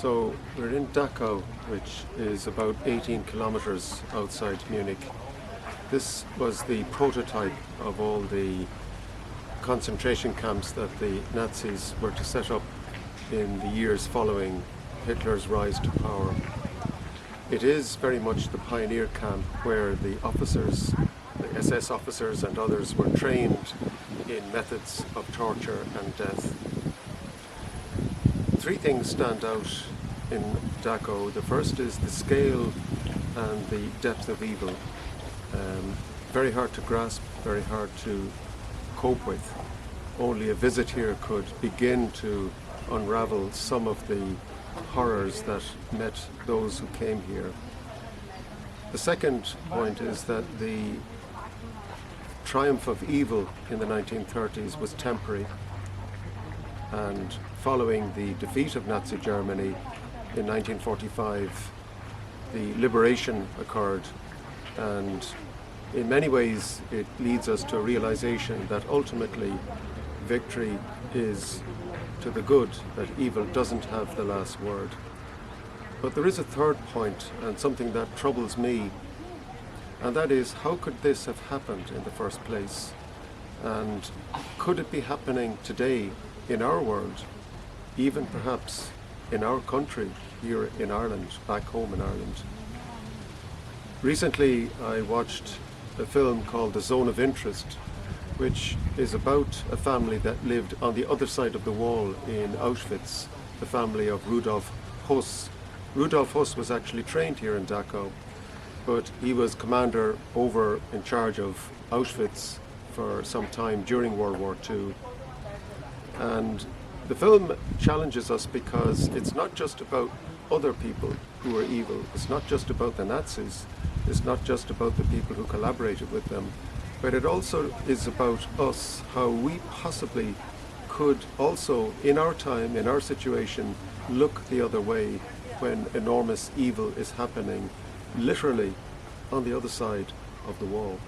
So we're in Dachau, which is about 18 kilometers outside Munich. This was the prototype of all the concentration camps that the Nazis were to set up in the years following Hitler's rise to power. It is very much the pioneer camp where the officers, the SS officers and others, were trained in methods of torture and death. Three things stand out in Dachau. The first is the scale and the depth of evil. Very hard to grasp, very hard to cope with. Only a visit here could begin to unravel some of the horrors that met those who came here. The second point is that the triumph of evil in the 1930s was temporary, and following the defeat of Nazi Germany in 1945, the liberation occurred, and in many ways it leads us to a realization that ultimately victory is to the good, that evil doesn't have the last word. But there is a third point, and something that troubles me, and that is, how could this have happened in the first place? And could it be happening today in our world, even perhaps in our country, here in Ireland, back home in Ireland? Recently I watched a film called The Zone of Interest, which is about a family that lived on the other side of the wall in Auschwitz, the family of Rudolf Höss. Rudolf Höss was actually trained here in Dachau, but he was commander over in charge of Auschwitz for some time during World War II. And the film challenges us because it's not just about other people who are evil, it's not just about the Nazis, it's not just about the people who collaborated with them, but it also is about us, how we possibly could also, in our time, in our situation, look the other way when enormous evil is happening, literally on the other side of the wall.